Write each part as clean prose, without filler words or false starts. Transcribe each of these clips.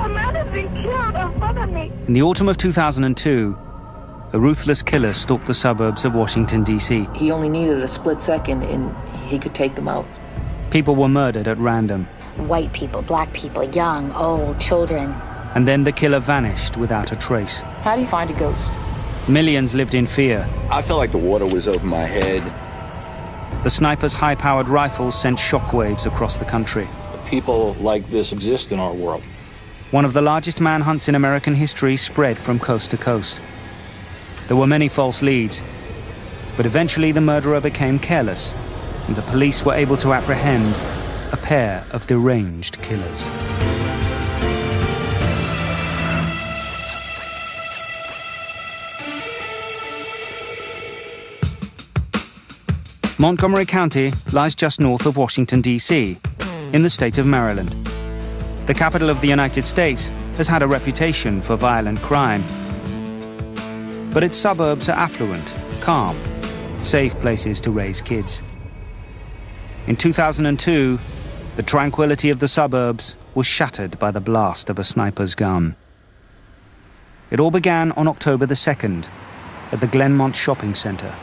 A man has been killed in front of me. In the autumn of 2002, a ruthless killer stalked the suburbs of Washington, D.C. He only needed a split second and he could take them out. People were murdered at random. White people, black people, young, old, children. And then the killer vanished without a trace. How do you find a ghost? Millions lived in fear. I felt like the water was over my head. The sniper's high-powered rifles sent shockwaves across the country. People like this exist in our world. One of the largest manhunts in American history spread from coast to coast. There were many false leads, but eventually the murderer became careless, and the police were able to apprehend a pair of deranged killers. Montgomery County lies just north of Washington, D.C., in the state of Maryland. The capital of the United States has had a reputation for violent crime. But its suburbs are affluent, calm, safe places to raise kids. In 2002, the tranquility of the suburbs was shattered by the blast of a sniper's gun. It all began on October the 2nd at the Glenmont Shopping Center.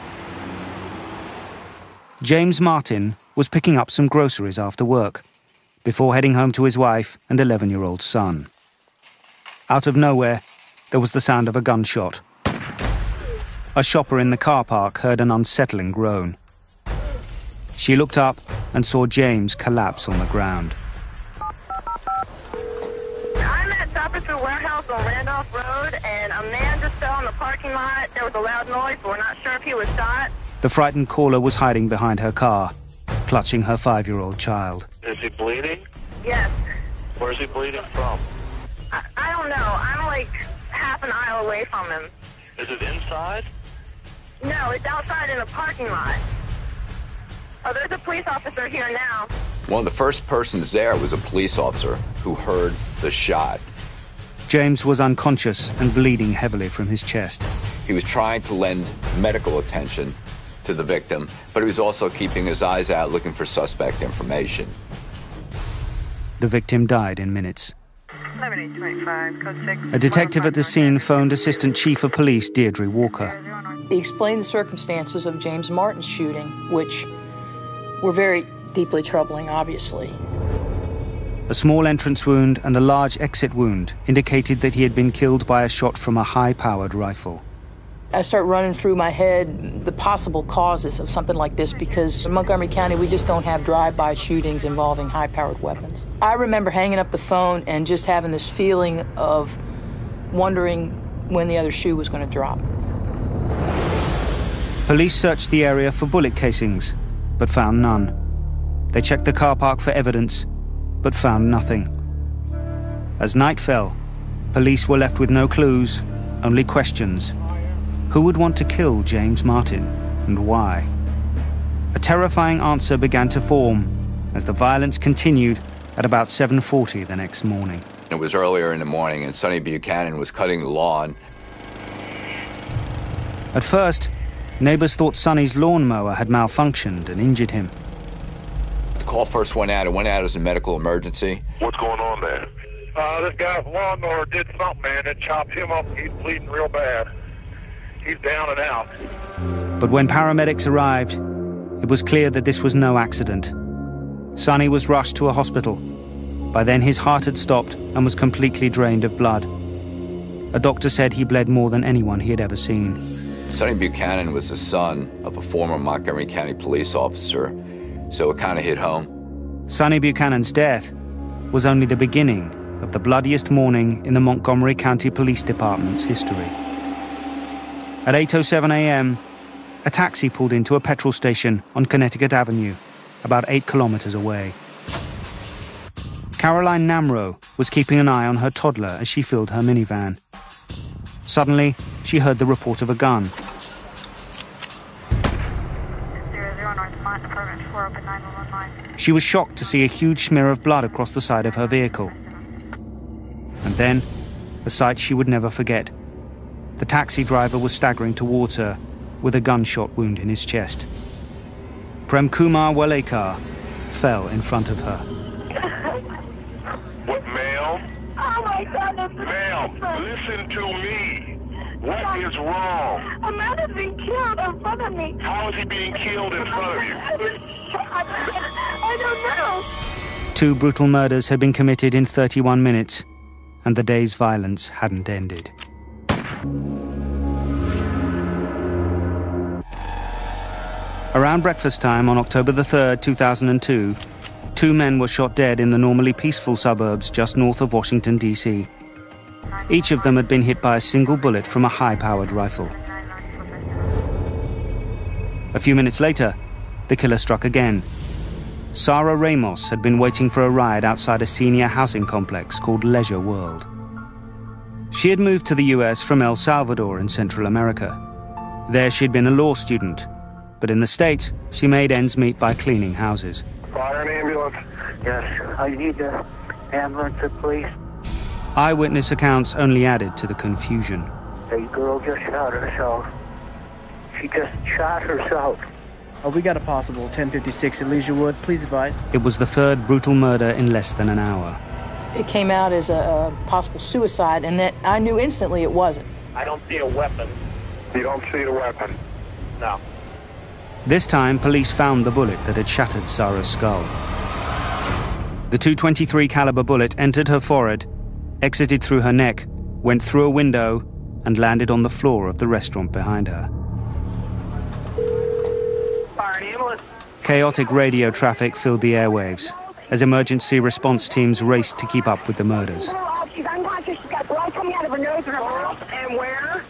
James Martin was picking up some groceries after work before heading home to his wife and 11-year-old son. Out of nowhere, there was the sound of a gunshot. A shopper in the car park heard an unsettling groan. She looked up and saw James collapse on the ground. I'm at Shoppers Warehouse on Randolph Road, and a man just fell in the parking lot. There was a loud noise, but we're not sure if he was shot. The frightened caller was hiding behind her car, clutching her 5-year-old child. Is he bleeding? Yes. Where's he bleeding from? I don't know. I'm like half an aisle away from him. Is it inside? No, it's outside in a parking lot. Oh, there's a police officer here now. One of the first persons there was a police officer who heard the shot. James was unconscious and bleeding heavily from his chest. He was trying to lend medical attention to the victim, but he was also keeping his eyes out looking for suspect information. The victim died in minutes. 7825, code 6. A detective at the scene phoned Assistant Chief of Police Deirdre Walker. He explained the circumstances of James Martin's shooting, which were very deeply troubling, obviously. A small entrance wound and a large exit wound indicated that he had been killed by a shot from a high-powered rifle. I start running through my head the possible causes of something like this because in Montgomery County, we just don't have drive-by shootings involving high-powered weapons. I remember hanging up the phone and just having this feeling of wondering when the other shoe was going to drop. Police searched the area for bullet casings, but found none. They checked the car park for evidence, but found nothing. As night fell, police were left with no clues, only questions. Who would want to kill James Martin, and why? A terrifying answer began to form as the violence continued at about 7:40 the next morning. It was earlier in the morning, and Sonny Buchanan was cutting the lawn. At first, neighbors thought Sonny's lawnmower had malfunctioned and injured him. The call first went out. It went out as a medical emergency. What's going on there? This guy's lawnmower did something, man. It chopped him up. He's bleeding real bad. He's down and out. But when paramedics arrived, it was clear that this was no accident. Sonny was rushed to a hospital. By then, his heart had stopped and was completely drained of blood. A doctor said he bled more than anyone he had ever seen. Sonny Buchanan was the son of a former Montgomery County police officer, so it kind of hit home. Sonny Buchanan's death was only the beginning of the bloodiest morning in the Montgomery County Police Department's history. At 8:07 a.m., a taxi pulled into a petrol station on Connecticut Avenue, about 8 kilometers away. Caroline Namro was keeping an eye on her toddler as she filled her minivan. Suddenly, she heard the report of a gun. 00 North Mont, Apartment 4, open 911 line. She was shocked to see a huge smear of blood across the side of her vehicle. And then, a sight she would never forget. The taxi driver was staggering towards her with a gunshot wound in his chest. Prem Kumar Walekar fell in front of her. What, male? Oh my God, Ma'am, listen to me. What is wrong? A man has been killed in front of me. How is he being killed in front of you? I don't know. 2 brutal murders had been committed in 31 minutes, and the day's violence hadn't ended. Around breakfast time on October the 3rd, 2002, 2 men were shot dead in the normally peaceful suburbs just north of Washington, D.C. Each of them had been hit by a single bullet from a high-powered rifle. A few minutes later, the killer struck again. Sarah Ramos had been waiting for a ride outside a senior housing complex called Leisure World. She had moved to the US from El Salvador in Central America. There she'd been a law student, but in the States, she made ends meet by cleaning houses. Fire an ambulance. Yes, I need the ambulance, please. Eyewitness accounts only added to the confusion. A girl just shot herself. She just shot herself. We got a possible 1056 at Leisurewood. Please advise. It was the 3rd brutal murder in less than an hour. It came out as a possible suicide, and that I knew instantly it wasn't. I don't see a weapon. You don't see the weapon? No. This time, police found the bullet that had shattered Sarah's skull. The .223 caliber bullet entered her forehead, exited through her neck, went through a window, and landed on the floor of the restaurant behind her. Chaotic radio traffic filled the airwaves as emergency response teams raced to keep up with the murders. She's unconscious. She's got blood coming out of her nose and her mouth. And where?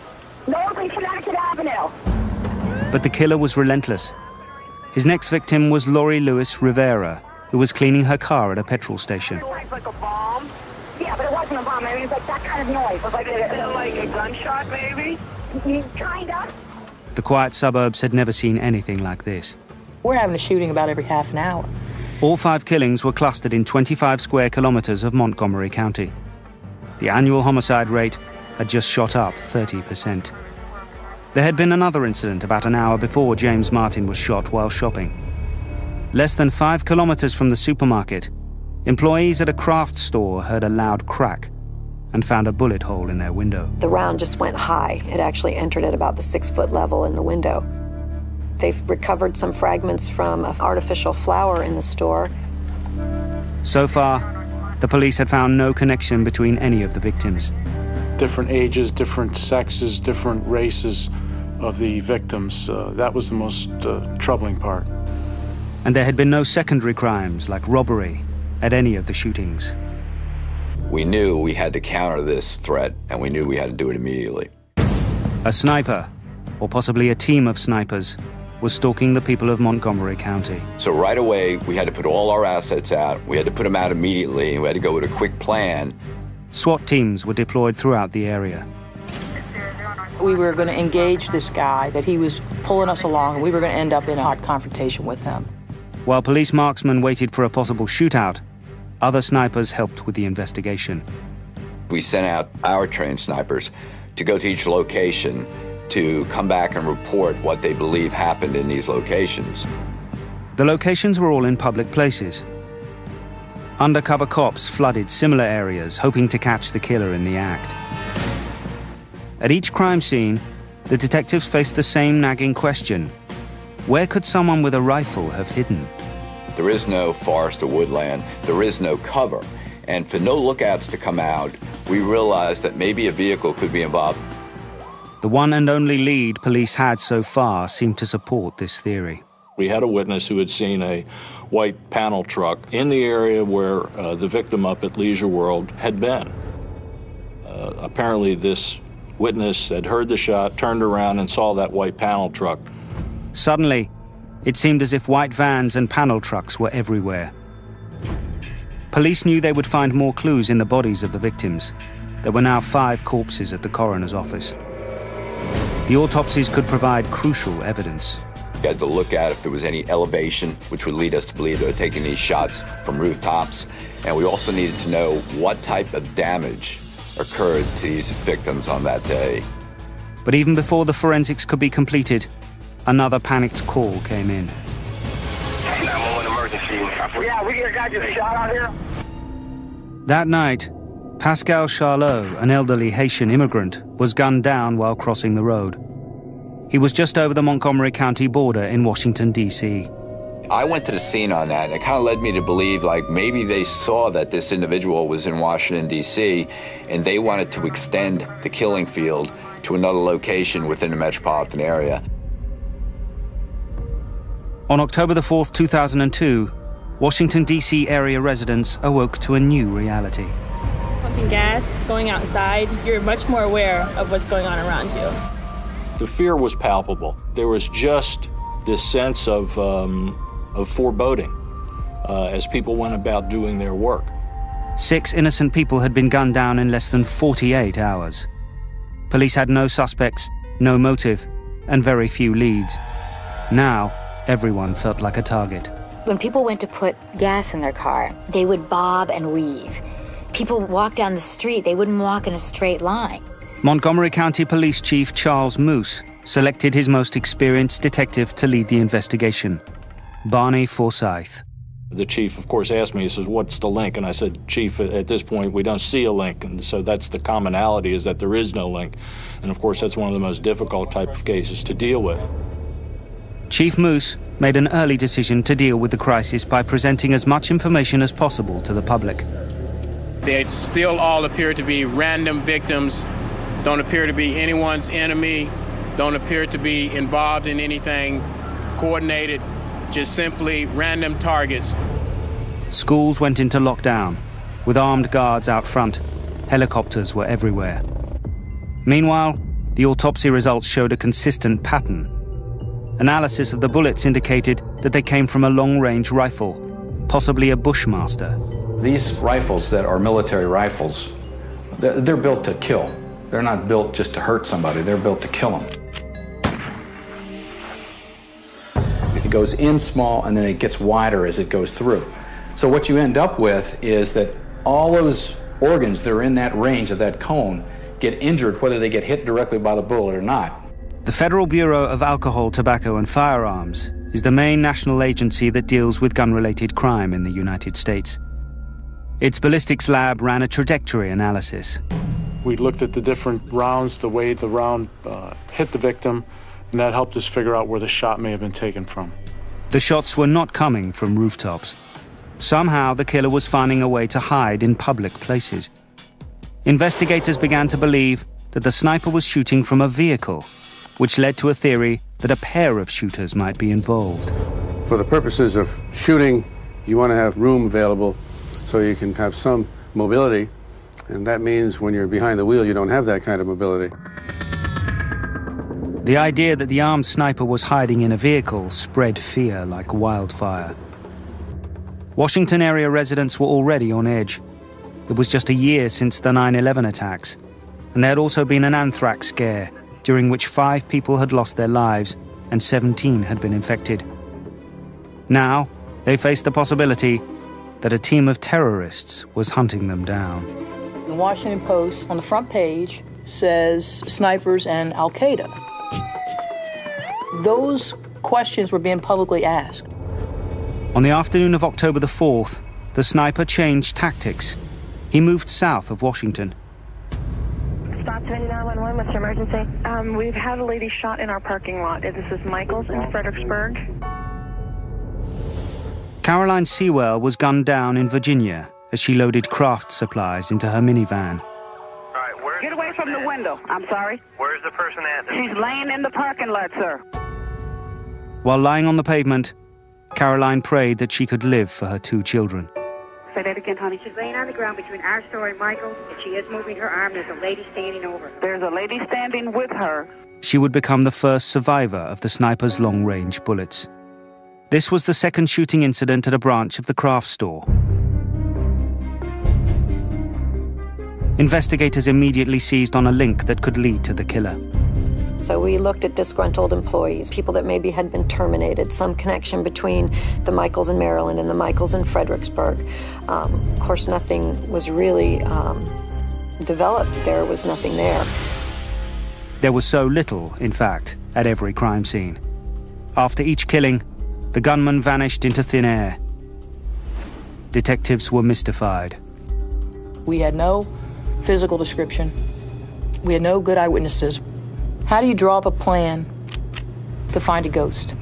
North and Connecticut Avenue. But the killer was relentless. His next victim was Lori Lewis Rivera, who was cleaning her car at a petrol station. Like a bomb? Yeah, but it wasn't a bomb. I mean, it's like that kind of noise. It was like a gunshot, maybe? Kinda. The quiet suburbs had never seen anything like this. We're having a shooting about every half an hour. All 5 killings were clustered in 25 square kilometers of Montgomery County. The annual homicide rate had just shot up 30%. There had been another incident about an hour before James Martin was shot while shopping. Less than 5 kilometers from the supermarket, employees at a craft store heard a loud crack and found a bullet hole in their window. The round just went high. It actually entered at about the 6-foot level in the window. They've recovered some fragments from an artificial flower in the store. So far, the police had found no connection between any of the victims. Different ages, different sexes, different races of the victims. That was the most troubling part. And there had been no secondary crimes like robbery at any of the shootings. We knew we had to counter this threat, and we knew we had to do it immediately. A sniper, or possibly a team of snipers, was stalking the people of Montgomery County. So right away, we had to put all our assets out. We had to put them out immediately, and we had to go with a quick plan. SWAT teams were deployed throughout the area. We were going to engage this guy, that he was pulling us along, and we were going to end up in a hot confrontation with him. While police marksmen waited for a possible shootout, other snipers helped with the investigation. We sent out our trained snipers to go to each location to come back and report what they believe happened in these locations. The locations were all in public places. Undercover cops flooded similar areas, hoping to catch the killer in the act. At each crime scene, the detectives faced the same nagging question: where could someone with a rifle have hidden? There is no forest or woodland. There is no cover. And for no lookouts to come out, we realized that maybe a vehicle could be involved. The one and only lead police had so far seemed to support this theory. We had a witness who had seen a white panel truck in the area where the victim up at Leisure World had been. Apparently this witness had heard the shot, turned around and saw that white panel truck. Suddenly, it seemed as if white vans and panel trucks were everywhere. Police knew they would find more clues in the bodies of the victims. There were now 5 corpses at the coroner's office. The autopsies could provide crucial evidence. We had to look at if there was any elevation, which would lead us to believe they were taking these shots from rooftops. And we also needed to know what type of damage occurred to these victims on that day. But even before the forensics could be completed, another panicked call came in. 911 emergency. Yeah, we got a guy just shot out here. That night, Pascal Charlot, an elderly Haitian immigrant, was gunned down while crossing the road. He was just over the Montgomery County border in Washington, D.C. I went to the scene on that, and it kind of led me to believe like maybe they saw that this individual was in Washington, D.C., and they wanted to extend the killing field to another location within the metropolitan area. On October the 4th, 2002, Washington, D.C. area residents awoke to a new reality. Pumping gas, going outside, you're much more aware of what's going on around you. The fear was palpable. There was just this sense of foreboding as people went about doing their work. 6 innocent people had been gunned down in less than 48 hours. Police had no suspects, no motive, and very few leads. Now, everyone felt like a target. When people went to put gas in their car, they would bob and weave. People walk down the street, they wouldn't walk in a straight line. Montgomery County Police Chief Charles Moose selected his most experienced detective to lead the investigation, Barney Forsyth. The chief, of course, asked me, he says, what's the link? And I said, Chief, at this point, we don't see a link. And so that's the commonality, is that there is no link. And of course, that's one of the most difficult type of cases to deal with. Chief Moose made an early decision to deal with the crisis by presenting as much information as possible to the public. They still all appear to be random victims, don't appear to be anyone's enemy, don't appear to be involved in anything coordinated, just simply random targets. Schools went into lockdown, with armed guards out front. Helicopters were everywhere. Meanwhile, the autopsy results showed a consistent pattern. Analysis of the bullets indicated that they came from a long-range rifle, possibly a Bushmaster. These rifles that are military rifles, they're built to kill. They're not built just to hurt somebody, they're built to kill them. It goes in small and then it gets wider as it goes through. So what you end up with is that all those organs that are in that range of that cone get injured whether they get hit directly by the bullet or not. The Federal Bureau of Alcohol, Tobacco and Firearms is the main national agency that deals with gun-related crime in the United States. Its ballistics lab ran a trajectory analysis. We looked at the different rounds, the way the round hit the victim, and that helped us figure out where the shot may have been taken from. The shots were not coming from rooftops. Somehow, the killer was finding a way to hide in public places. Investigators began to believe that the sniper was shooting from a vehicle, which led to a theory that a pair of shooters might be involved. For the purposes of shooting, you want to have room available so you can have some mobility, and that means when you're behind the wheel, you don't have that kind of mobility. The idea that the armed sniper was hiding in a vehicle spread fear like wildfire. Washington area residents were already on edge. It was just a year since the 9/11 attacks, and there had also been an anthrax scare, during which 5 people had lost their lives and 17 had been infected. Now, they faced the possibility that a team of terrorists was hunting them down. The Washington Post, on the front page, says snipers and Al-Qaeda. Those questions were being publicly asked. On the afternoon of October the 4th, the sniper changed tactics. He moved south of Washington. Stop 911, what's your emergency? We've had a lady shot in our parking lot. This is Michael's in Fredericksburg. Caroline Sewell was gunned down in Virginia as she loaded craft supplies into her minivan. Get away from the window. I'm sorry. Where's the person at? She's laying in the parking lot, sir. While lying on the pavement, Caroline prayed that she could live for her 2 children. Say that again, honey. She's laying on the ground between our store and Michael's, and she is moving her arm. There's a lady standing over her. There's a lady standing with her. She would become the first survivor of the sniper's long-range bullets. This was the second shooting incident at a branch of the craft store. Investigators immediately seized on a link that could lead to the killer. So we looked at disgruntled employees, people that maybe had been terminated, some connection between the Michaels in Maryland and the Michaels in Fredericksburg. Of course, nothing was really developed. There was nothing there. There was so little, in fact, at every crime scene. After each killing, the gunman vanished into thin air. Detectives were mystified. We had no physical description. We had no good eyewitnesses. How do you draw up a plan to find a ghost?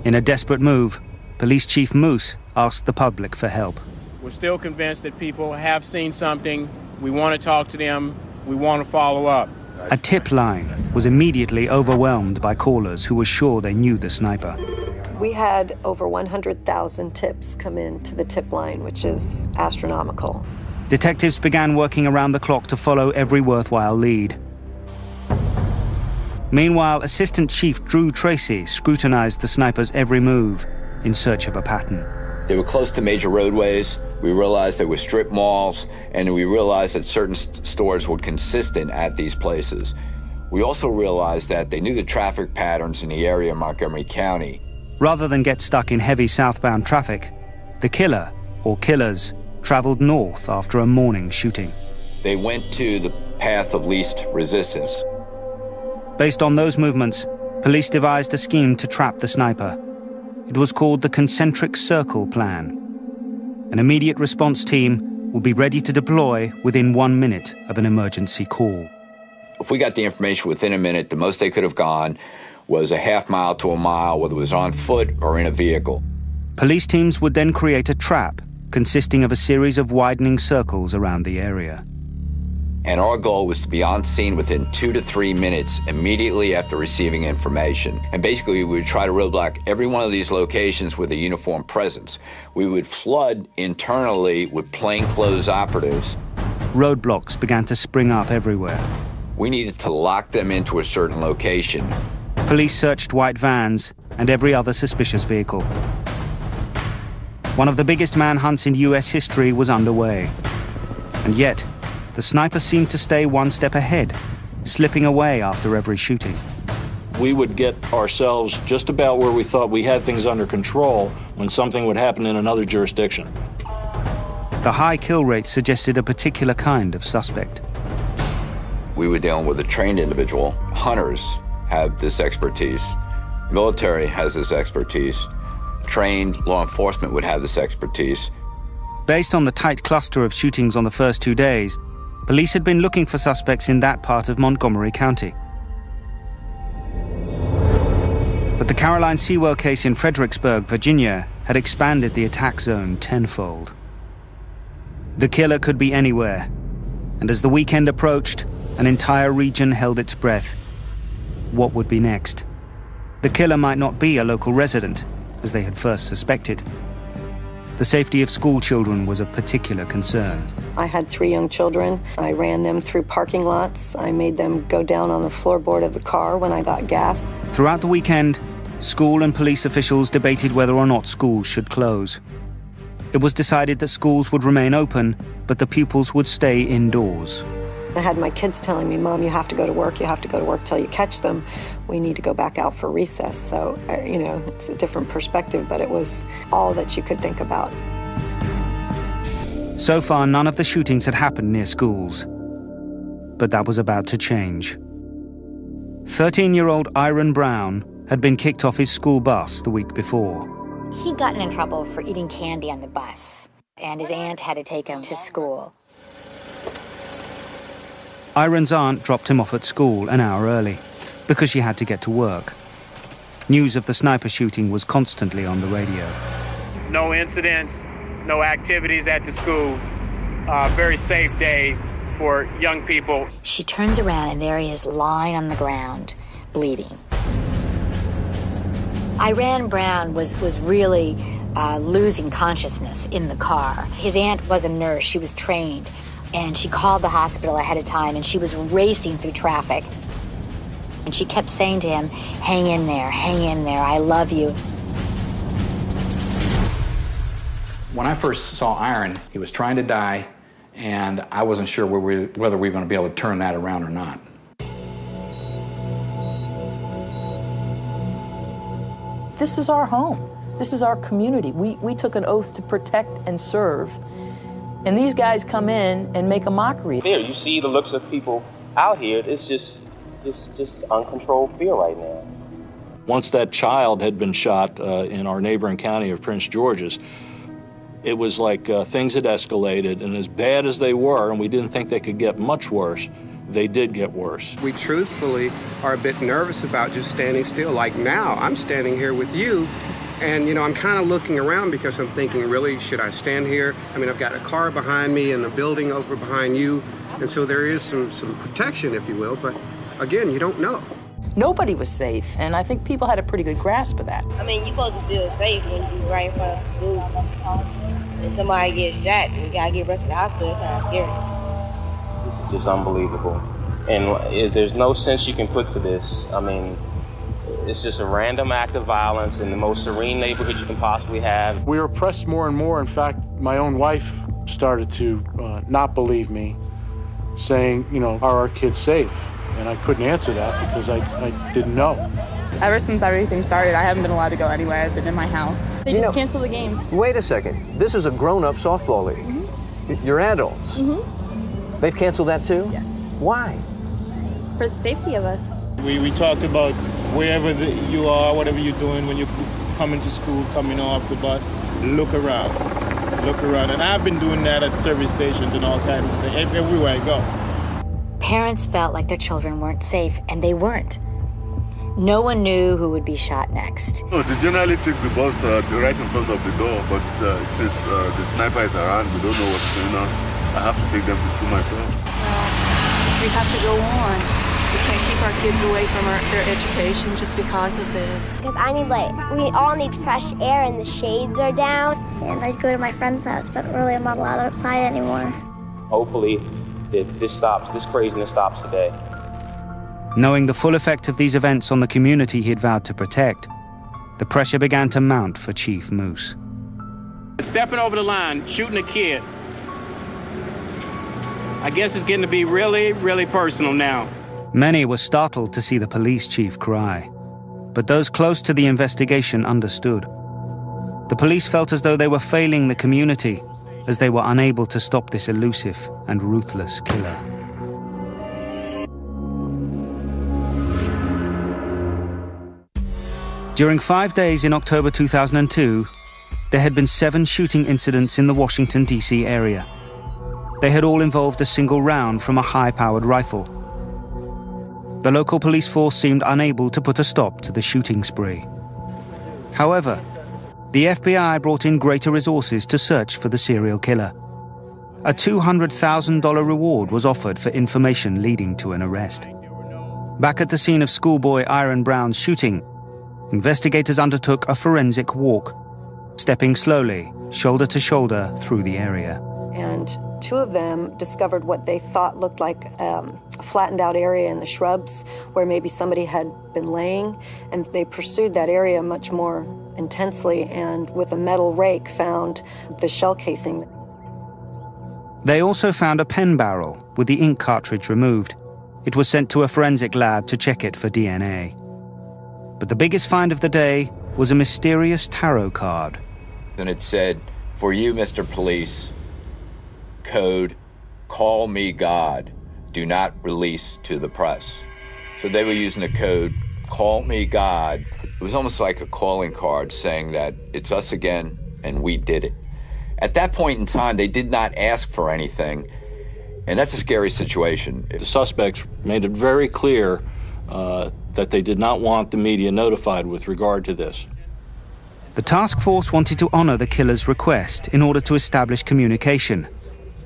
In a desperate move, Police Chief Moose asked the public for help. We're still convinced that people have seen something. We want to talk to them. We want to follow up. A tip line was immediately overwhelmed by callers who were sure they knew the sniper. We had over 100,000 tips come in to the tip line, which is astronomical. Detectives began working around the clock to follow every worthwhile lead. Meanwhile, Assistant Chief Drew Tracy scrutinized the sniper's every move in search of a pattern. They were close to major roadways. We realized there were strip malls, and we realized that certain stores were consistent at these places. We also realized that they knew the traffic patterns in the area of Montgomery County. Rather than get stuck in heavy southbound traffic, the killer, or killers, traveled north after a morning shooting. They went to the path of least resistance. Based on those movements, police devised a scheme to trap the sniper. It was called the Concentric Circle Plan. An immediate response team would be ready to deploy within 1 minute of an emergency call. If we got the information within a minute, the most they could have gone was a half mile to a mile, whether it was on foot or in a vehicle. Police teams would then create a trap consisting of a series of widening circles around the area. And our goal was to be on scene within 2 to 3 minutes immediately after receiving information. And basically, we would try to roadblock every one of these locations with a uniform presence. We would flood internally with plainclothes operatives. Roadblocks began to spring up everywhere. We needed to lock them into a certain location. Police searched white vans and every other suspicious vehicle. One of the biggest manhunts in U.S. history was underway. And yet, the sniper seemed to stay one step ahead, slipping away after every shooting. We would get ourselves just about where we thought we had things under control when something would happen in another jurisdiction. The high kill rate suggested a particular kind of suspect. We were dealing with a trained individual. Hunters have this expertise. Military has this expertise. Trained law enforcement would have this expertise. Based on the tight cluster of shootings on the first 2 days, police had been looking for suspects in that part of Montgomery County. But the Caroline Sewell case in Fredericksburg, Virginia, had expanded the attack zone tenfold. The killer could be anywhere, and as the weekend approached, an entire region held its breath. What would be next? The killer might not be a local resident, as they had first suspected. The safety of school children was a particular concern. I had 3 young children. I ran them through parking lots. I made them go down on the floorboard of the car when I got gas. Throughout the weekend, school and police officials debated whether or not schools should close. It was decided that schools would remain open, but the pupils would stay indoors. I had my kids telling me, Mom, you have to go to work. You have to go to work till you catch them. We need to go back out for recess. So, you know, it's a different perspective, but it was all that you could think about. So far, none of the shootings had happened near schools. But that was about to change. 13-year-old Iron Brown had been kicked off his school bus the week before. He'd gotten in trouble for eating candy on the bus, and his aunt had to take him to school. Iron's aunt dropped him off at school an hour early because she had to get to work. News of the sniper shooting was constantly on the radio. No incidents, no activities at the school. Very safe day for young people. She turns around and there he is lying on the ground, bleeding. Iron Brown was really losing consciousness in the car. His aunt was a nurse, she was trained, and she called the hospital ahead of time, and she was racing through traffic. And she kept saying to him, hang in there, I love you. When I first saw Iron, he was trying to die, and I wasn't sure whether we were going to be able to turn that around or not. This is our home. This is our community. We took an oath to protect and serve. And these guys come in and make a mockery. There, you see the looks of people out here. It's just uncontrolled fear right now. Once that child had been shot in our neighboring county of Prince George's, It was like things had escalated, and as bad as they were, and we didn't think they could get much worse, they did get worse. We truthfully are a bit nervous about just standing still. Like now, I'm standing here with you, and you know, I'm kind of looking around because I'm thinking, really, should I stand here? I mean, I've got a car behind me and a building over behind you, and so there is some protection, if you will, but again, you don't know. Nobody was safe, and I think people had a pretty good grasp of that. I mean, you're supposed to feel safe when you're right in front of the school. And somebody gets shot, and you gotta get rushed to the hospital. It's kind of scary. This is just unbelievable. And there's no sense you can put to this. I mean, it's just a random act of violence in the most serene neighborhood you can possibly have. We were pressed more and more. In fact, my own wife started to not believe me, saying, you know, are our kids safe? And I couldn't answer that because I didn't know. Ever since everything started, I haven't been allowed to go anywhere. I've been in my house. They just cancel the games. Wait a second. This is a grown-up softball league. Mm-hmm. You're adults. Mm-hmm. They've canceled that too? Yes. Why? For the safety of us. We talked about wherever you are, whatever you're doing, when you're coming to school, coming off the bus, look around. Look around. And I've been doing that at service stations and all kinds of things, everywhere I go. Parents felt like their children weren't safe, and they weren't. No one knew who would be shot next. No, they generally take the bus right in front of the door, but since the sniper is around, we don't know what's going on. I have to take them to school myself. Well, we have to go on. We can't keep our kids away from their education just because of this. Because we all need fresh air and the shades are down. And I'd go to my friend's house, but really I'm not allowed outside anymore. Hopefully, this craziness stops today. Knowing the full effect of these events on the community he had vowed to protect, the pressure began to mount for Chief Moose. Stepping over the line, shooting a kid. I guess it's getting to be really, really personal now. Many were startled to see the police chief cry, but those close to the investigation understood. The police felt as though they were failing the community, as they were unable to stop this elusive and ruthless killer. During 5 days in October 2002, there had been 7 shooting incidents in the Washington, D.C. area. They had all involved a single round from a high-powered rifle. The local police force seemed unable to put a stop to the shooting spree. However, the FBI brought in greater resources to search for the serial killer. A $200,000 reward was offered for information leading to an arrest. Back at the scene of schoolboy Aaron Brown's shooting, investigators undertook a forensic walk, stepping slowly, shoulder to shoulder, through the area. And 2 of them discovered what they thought looked like a flattened out area in the shrubs where maybe somebody had been laying, and they pursued that area much more intensely and with a metal rake found the shell casing. They also found a pen barrel with the ink cartridge removed. It was sent to a forensic lab to check it for DNA. But the biggest find of the day was a mysterious tarot card. And it said, "For you, Mr. Police, code, call me God, do not release to the press." So they were using the code, call me God. It was almost like a calling card saying that it's us again and we did it. At that point in time, they did not ask for anything, and that's a scary situation. The suspects made it very clear that they did not want the media notified with regard to this. The task force wanted to honor the killer's request in order to establish communication,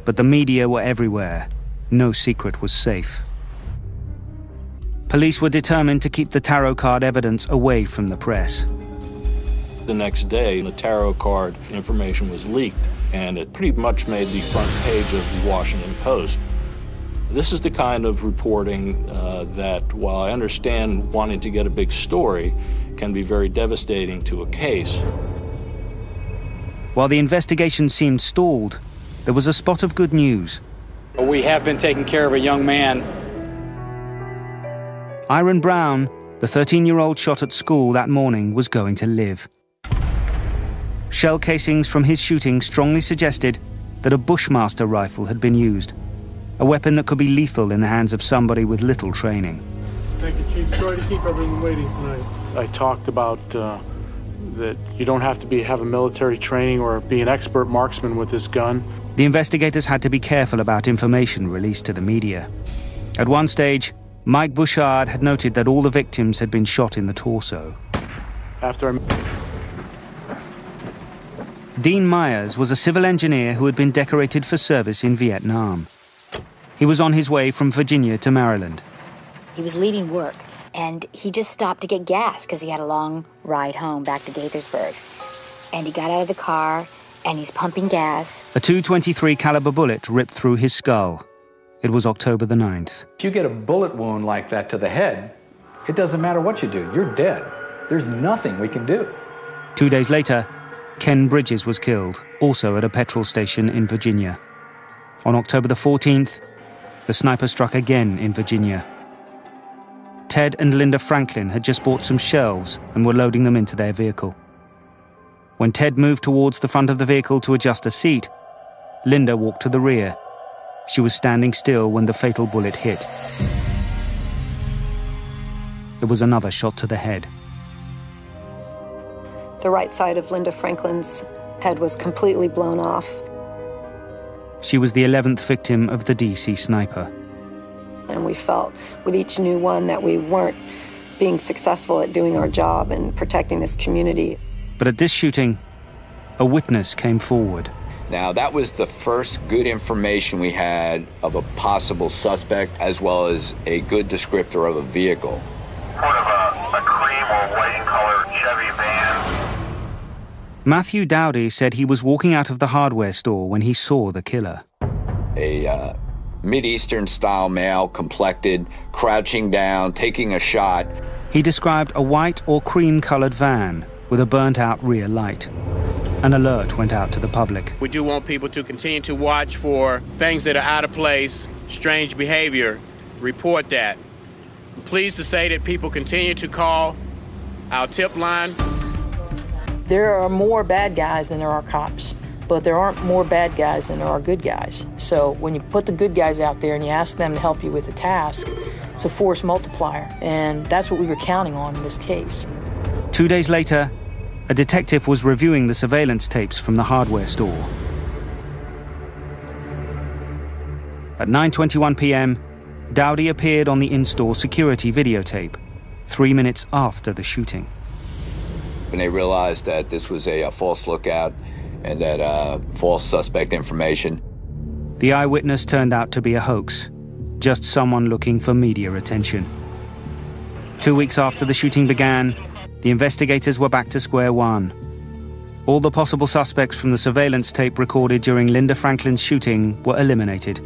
but the media were everywhere. No secret was safe. Police were determined to keep the tarot card evidence away from the press. The next day, the tarot card information was leaked, and it pretty much made the front page of the Washington Post. This is the kind of reporting that, while I understand wanting to get a big story, can be very devastating to a case. While the investigation seemed stalled, there was a spot of good news. We have been taking care of a young man. Aaron Brown, the 13-year-old shot at school that morning, was going to live. Shell casings from his shooting strongly suggested that a Bushmaster rifle had been used, a weapon that could be lethal in the hands of somebody with little training. Thank you, Chief. Sorry to keep everyone waiting tonight. I talked about that you don't have to have a military training or be an expert marksman with this gun. The investigators had to be careful about information released to the media. At one stage, Mike Bouchard had noted that all the victims had been shot in the torso. Dean Myers was a civil engineer who had been decorated for service in Vietnam. He was on his way from Virginia to Maryland. He was leaving work, and he just stopped to get gas because he had a long ride home back to Gaithersburg. And he got out of the car, and he's pumping gas. A .223 caliber bullet ripped through his skull. It was October the 9th. If you get a bullet wound like that to the head, it doesn't matter what you do, you're dead. There's nothing we can do. 2 days later, Ken Bridges was killed, also at a petrol station in Virginia. On October the 14th, the sniper struck again in Virginia. Ted and Linda Franklin had just bought some shelves and were loading them into their vehicle. When Ted moved towards the front of the vehicle to adjust a seat, Linda walked to the rear. She was standing still when the fatal bullet hit. It was another shot to the head. The right side of Linda Franklin's head was completely blown off. She was the 11th victim of the DC sniper. And we felt with each new one that we weren't being successful at doing our job and protecting this community. But at this shooting, a witness came forward. Now, that was the first good information we had of a possible suspect, as well as a good descriptor of a vehicle. Sort of a cream or white in color Chevy van. Matthew Dowdy said he was walking out of the hardware store when he saw the killer. A Mideastern style male, complected, crouching down, taking a shot. He described a white or cream-colored van with a burnt-out rear light. An alert went out to the public. We do want people to continue to watch for things that are out of place, strange behavior. Report that. I'm pleased to say that people continue to call our tip line. There are more bad guys than there are cops, but there aren't more bad guys than there are good guys. So when you put the good guys out there and you ask them to help you with a task, it's a force multiplier, and that's what we were counting on in this case. 2 days later, a detective was reviewing the surveillance tapes from the hardware store. At 9:21 p.m., Dowdy appeared on the in-store security videotape, 3 minutes after the shooting. When they realized that this was a false lookout and that false suspect information. The eyewitness turned out to be a hoax, just someone looking for media attention. 2 weeks after the shooting began, the investigators were back to square one. All the possible suspects from the surveillance tape recorded during Linda Franklin's shooting were eliminated.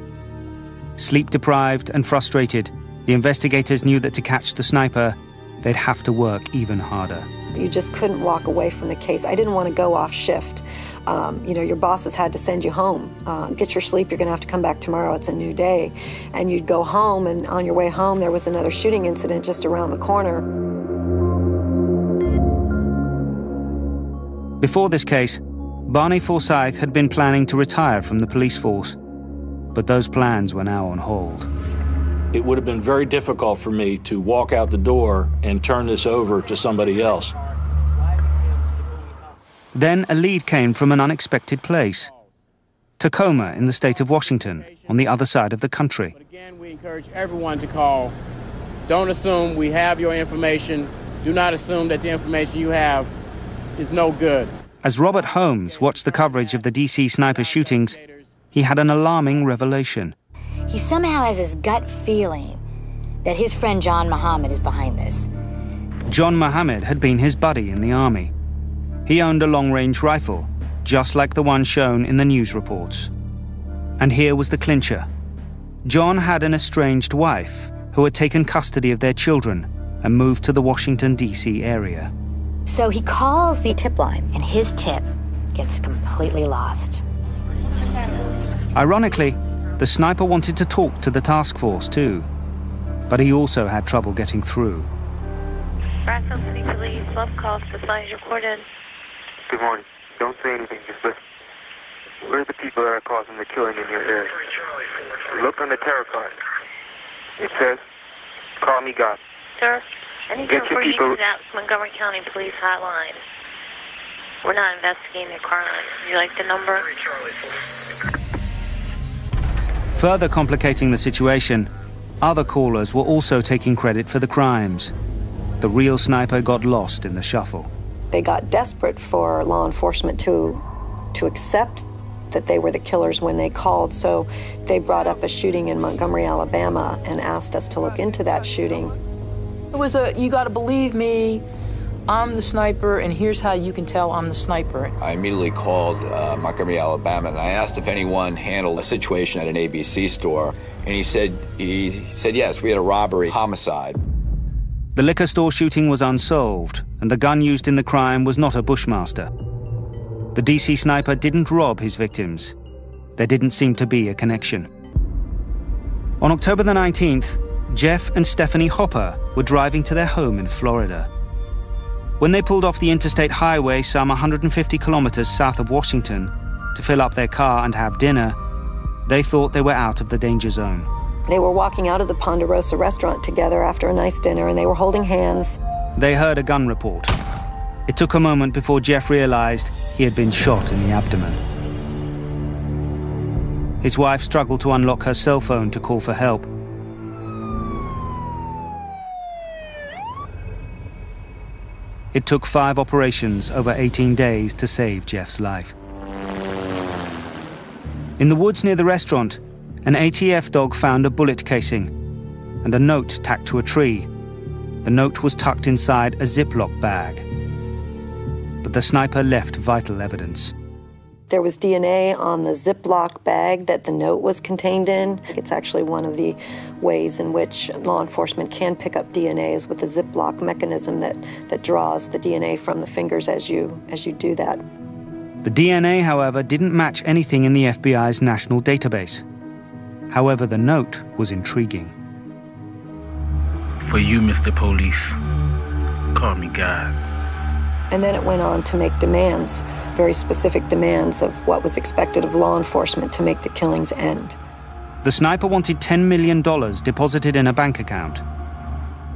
Sleep-deprived and frustrated, the investigators knew that to catch the sniper, they'd have to work even harder. You just couldn't walk away from the case. I didn't want to go off shift. Your bosses had to send you home. Get your sleep, you're going to have to come back tomorrow, it's a new day. And you'd go home, and on your way home, there was another shooting incident just around the corner. Before this case, Barney Forsyth had been planning to retire from the police force, but those plans were now on hold. It would have been very difficult for me to walk out the door and turn this over to somebody else. Then a lead came from an unexpected place. Tacoma in the state of Washington, on the other side of the country. But again, we encourage everyone to call. Don't assume we have your information. Do not assume that the information you have is no good. As Robert Holmes watched the coverage of the DC sniper shootings, he had an alarming revelation. He somehow has this gut feeling that his friend John Muhammad is behind this. John Muhammad had been his buddy in the army. He owned a long-range rifle, just like the one shown in the news reports. And here was the clincher. John had an estranged wife who had taken custody of their children and moved to the Washington, D.C. area. So he calls the tip line, and his tip gets completely lost. Ironically, the sniper wanted to talk to the task force too, but he also had trouble getting through. Brackville City Police, love calls to signs recorded. Good morning. Don't say anything, just listen. Where are the people that are causing the killing in your area? Look on the terror card. It says, call me God. Sir, I need Get to your refer you people. to that Montgomery County Police hotline. We're not investigating the crime. Would you like the number? Further complicating the situation, other callers were also taking credit for the crimes. The real sniper got lost in the shuffle. They got desperate for law enforcement to accept that they were the killers when they called, so they brought up a shooting in Montgomery, Alabama, and asked us to look into that shooting. It was you gotta believe me, I'm the sniper, and here's how you can tell I'm the sniper. I immediately called Montgomery, Alabama, and I asked if anyone handled a situation at an ABC store, and he said yes, we had a robbery, homicide. The liquor store shooting was unsolved, and the gun used in the crime was not a Bushmaster. The DC sniper didn't rob his victims. There didn't seem to be a connection. On October the 19th, Jeff and Stephanie Hopper were driving to their home in Florida. When they pulled off the Interstate highway some 150 kilometers south of Washington to fill up their car and have dinner, they thought they were out of the danger zone. They were walking out of the Ponderosa restaurant together after a nice dinner, and they were holding hands. They heard a gun report. It took a moment before Jeff realized he had been shot in the abdomen. His wife struggled to unlock her cell phone to call for help. It took 5 operations over 18 days to save Jeff's life. In the woods near the restaurant, an ATF dog found a bullet casing and a note tacked to a tree. The note was tucked inside a Ziploc bag. But the sniper left vital evidence. There was DNA on the Ziploc bag that the note was contained in. It's actually one of the ways in which law enforcement can pick up DNA is with the Ziploc mechanism that draws the DNA from the fingers as you do that. The DNA, however, didn't match anything in the FBI's national database. However, the note was intriguing. For you, Mr. Police, call me God. And then it went on to make demands, very specific demands of what was expected of law enforcement to make the killings end. The sniper wanted $10 million deposited in a bank account.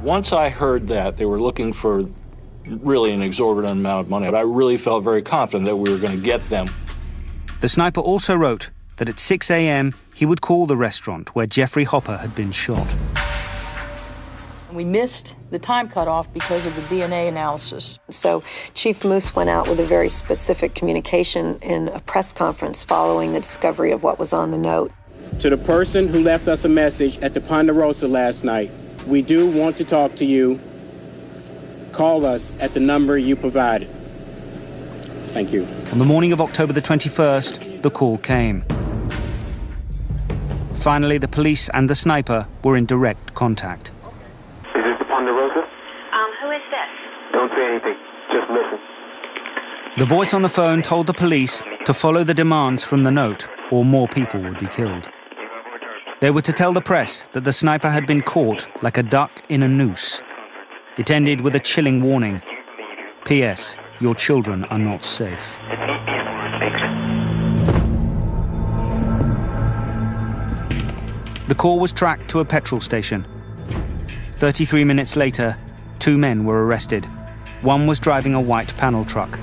Once I heard that they were looking for really an exorbitant amount of money, I really felt very confident that we were going to get them. The sniper also wrote that at 6 a.m. he would call the restaurant where Jeffrey Hopper had been shot. We missed the time cutoff because of the DNA analysis. So Chief Moose went out with a very specific communication in a press conference following the discovery of what was on the note. To the person who left us a message at the Ponderosa last night, we do want to talk to you. Call us at the number you provided. Thank you. On the morning of October the 21st, the call came. Finally, the police and the sniper were in direct contact. Is this the Ponderosa? Who is this? Don't say anything. Just listen. The voice on the phone told the police to follow the demands from the note, or more people would be killed. They were to tell the press that the sniper had been caught like a duck in a noose. It ended with a chilling warning. P.S. Your children are not safe. The call was tracked to a petrol station. 33 minutes later, 2 men were arrested. One was driving a white panel truck.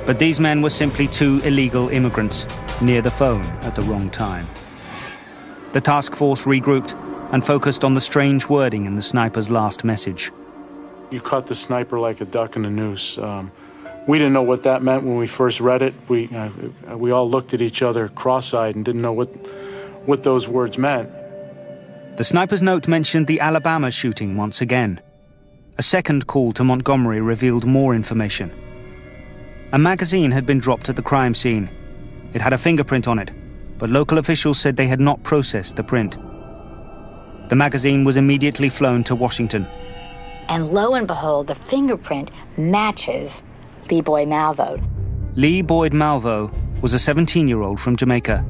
But these men were simply 2 illegal immigrants near the phone at the wrong time. The task force regrouped and focused on the strange wording in the sniper's last message. You caught the sniper like a duck in a noose. We didn't know what that meant when we first read it. We all looked at each other cross-eyed and didn't know what those words meant. The sniper's note mentioned the Alabama shooting once again. A second call to Montgomery revealed more information. A magazine had been dropped at the crime scene. It had a fingerprint on it, but local officials said they had not processed the print. The magazine was immediately flown to Washington. And lo and behold, the fingerprint matches Lee Boyd Malvo. Lee Boyd Malvo was a 17-year-old from Jamaica.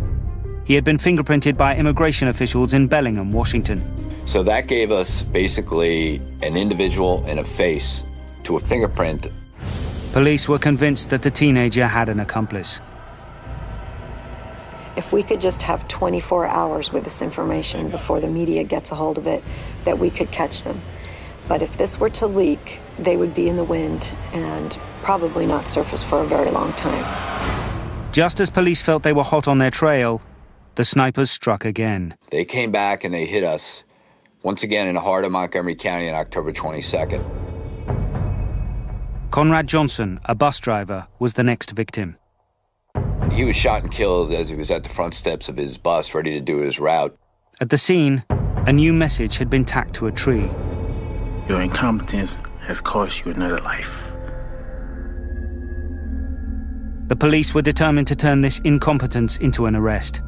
He had been fingerprinted by immigration officials in Bellingham, Washington. So that gave us basically an individual and a face to a fingerprint. Police were convinced that the teenager had an accomplice. If we could just have 24 hours with this information before the media gets a hold of it, that we could catch them. But if this were to leak, they would be in the wind, and probably not surface for a very long time. Just as police felt they were hot on their trail, the snipers struck again. They came back and they hit us once again in the heart of Montgomery County on October 22nd. Conrad Johnson, a bus driver, was the next victim. He was shot and killed as he was at the front steps of his bus, ready to do his route. At the scene, a new message had been tacked to a tree. Your incompetence has cost you another life. The police were determined to turn this incompetence into an arrest.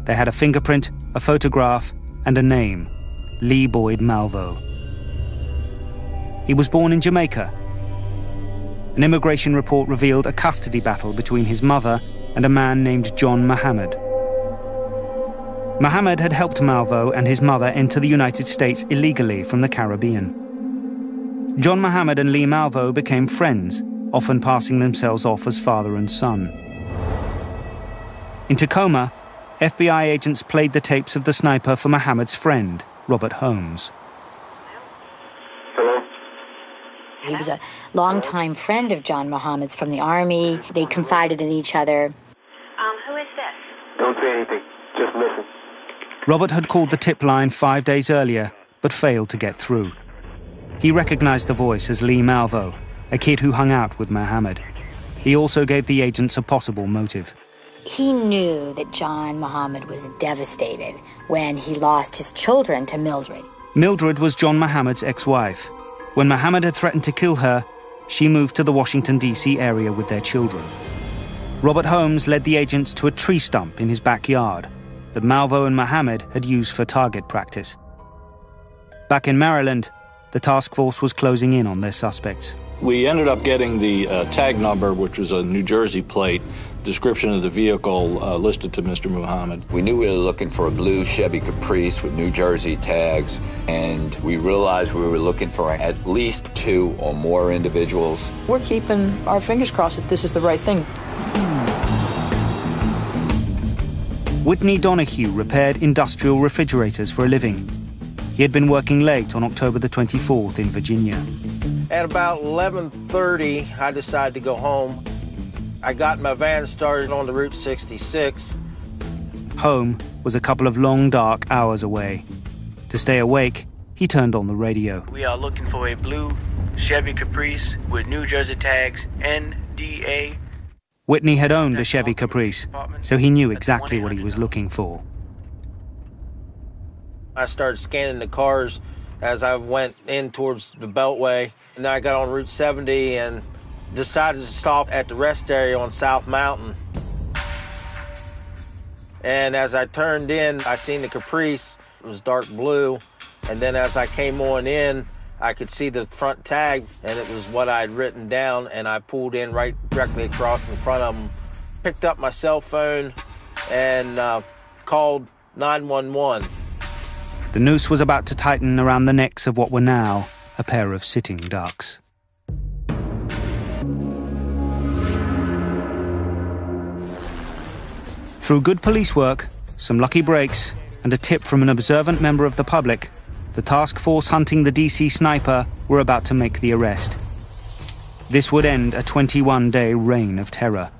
They had a fingerprint, a photograph, and a name: Lee Boyd Malvo. He was born in Jamaica. An immigration report revealed a custody battle between his mother and a man named John Muhammad. Muhammad had helped Malvo and his mother enter the United States illegally from the Caribbean. John Muhammad and Lee Malvo became friends, often passing themselves off as father and son. In Tacoma, FBI agents played the tapes of the sniper for Muhammad's friend, Robert Holmes. He was a longtime friend of John Muhammad's from the Army. They confided in each other. Who is this? Don't say anything. Just listen. Robert had called the tip line 5 days earlier, but failed to get through. He recognized the voice as Lee Malvo, a kid who hung out with Muhammad. He also gave the agents a possible motive. He knew that John Muhammad was devastated when he lost his children to Mildred. Mildred was John Muhammad's ex-wife. When Muhammad had threatened to kill her, she moved to the Washington, D.C. area with their children. Robert Holmes led the agents to a tree stump in his backyard that Malvo and Muhammad had used for target practice. Back in Maryland, the task force was closing in on their suspects. We ended up getting the tag number, which was a New Jersey plate, description of the vehicle listed to Mr. Muhammad. We knew we were looking for a blue Chevy Caprice with New Jersey tags, and we realized we were looking for at least 2 or more individuals. We're keeping our fingers crossed that this is the right thing. Whitney Donahue repaired industrial refrigerators for a living. He had been working late on October the 24th in Virginia. At about 11:30, I decided to go home. I got my van started on the Route 66. Home was a couple of long, dark hours away. To stay awake, he turned on the radio. We are looking for a blue Chevy Caprice with New Jersey tags NDA. Whitney had owned a Chevy Caprice, so he knew exactly what he was looking for. I started scanning the cars as I went in towards the Beltway, and then I got on Route 70 and decided to stop at the rest area on South Mountain. And as I turned in, I seen the Caprice. It was dark blue, and then as I came on in, I could see the front tag, and it was what I had written down, and I pulled in right directly across in front of them, picked up my cell phone, and called 911. The noose was about to tighten around the necks of what were now a pair of sitting ducks. Through good police work, some lucky breaks, and a tip from an observant member of the public, the task force hunting the DC sniper were about to make the arrest. This would end a 21-day reign of terror.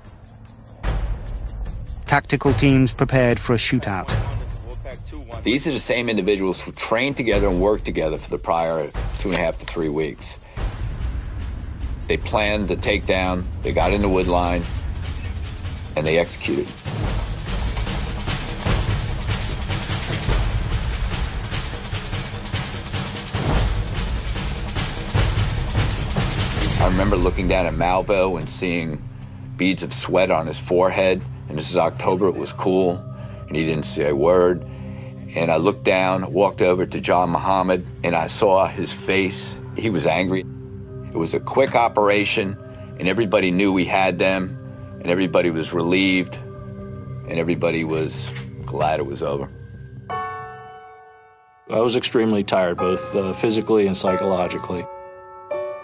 Tactical teams prepared for a shootout. These are the same individuals who trained together and worked together for the prior 2.5 to 3 weeks. They planned the takedown, they got in the wood line, and they executed. I remember looking down at Malvo and seeing beads of sweat on his forehead, and this is October, it was cool, and he didn't say a word. And I looked down, walked over to John Muhammad, and I saw his face. He was angry. It was a quick operation, and everybody knew we had them, and everybody was relieved, and everybody was glad it was over. I was extremely tired, both physically and psychologically.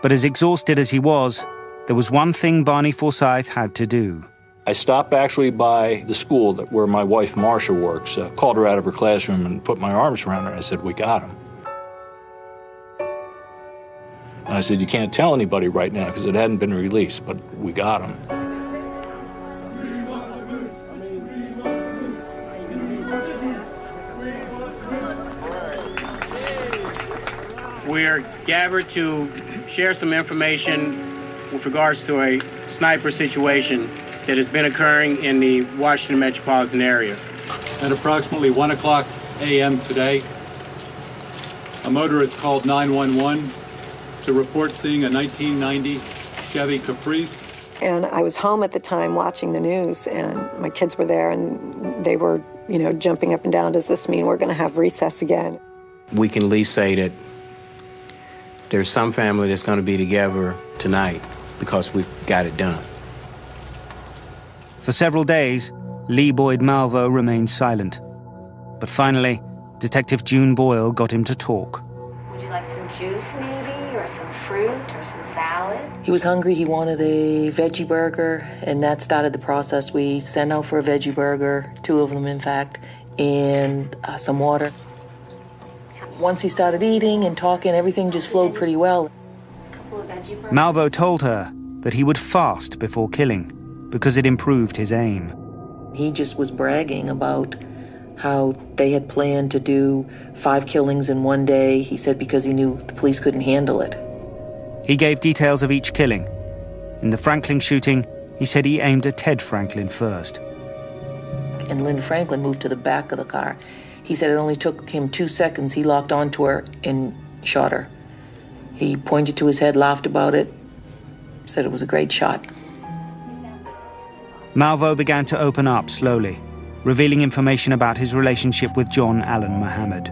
But as exhausted as he was, there was one thing Barney Forsyth had to do. I stopped actually by the school where my wife Marcia works, called her out of her classroom and put my arms around her. I said, "We got him." And I I said, you can't tell anybody right now because it hadn't been released, but we got him. We are gathered to share some information with regards to a sniper situation that has been occurring in the Washington metropolitan area. At approximately 1 o'clock a.m. today, a motorist called 911 to report seeing a 1990 Chevy Caprice. And I was home at the time watching the news, and my kids were there, and they were, jumping up and down. Does this mean we're going to have recess again? We can at least say that there's some family that's going to be together tonight because we've got it done. For several days, Lee Boyd Malvo remained silent. But finally, Detective June Boyle got him to talk. Would you like some juice maybe, or some fruit, or some salad? He was hungry. He wanted a veggie burger, and that started the process. We sent out for a veggie burger, 2 of them in fact, and some water. Once he started eating and talking, everything just flowed pretty well. Malvo told her that he would fast before killing because it improved his aim. He just was bragging about how they had planned to do 5 killings in one day. He said because he knew the police couldn't handle it. He gave details of each killing. In the Franklin shooting, he said he aimed at Ted Franklin first. And Linda Franklin moved to the back of the car. He said it only took him 2 seconds. He locked onto her and shot her. He pointed to his head, laughed about it, said it was a great shot. Malvo began to open up slowly, revealing information about his relationship with John Allen Muhammad.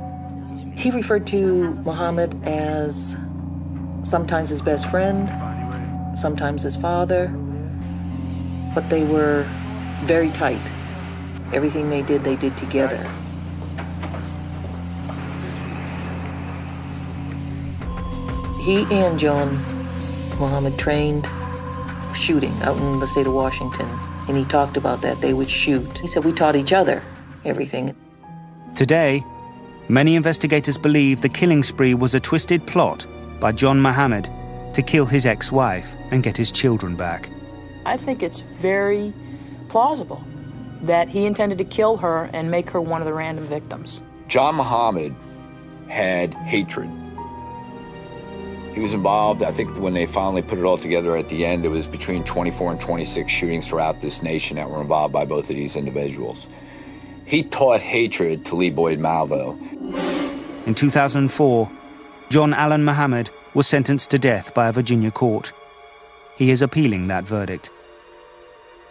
He referred to Muhammad as sometimes his best friend, sometimes his father, but they were very tight. Everything they did together. He and John Muhammad trained shooting out in the state of Washington, and he talked about that. They would shoot. He said we taught each other everything. Today, many investigators believe the killing spree was a twisted plot by John Muhammad to kill his ex-wife and get his children back. I think it's very plausible that he intended to kill her and make her one of the random victims. John Muhammad had hatred. He was involved, I think when they finally put it all together at the end, there was between 24 and 26 shootings throughout this nation that were involved by both of these individuals. He taught hatred to Lee Boyd Malvo. In 2004, John Allen Muhammad was sentenced to death by a Virginia court. He is appealing that verdict.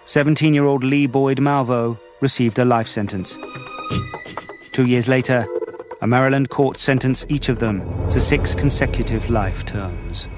17-year-old Lee Boyd Malvo received a life sentence. 2 years later, a Maryland court sentenced each of them to 6 consecutive life terms.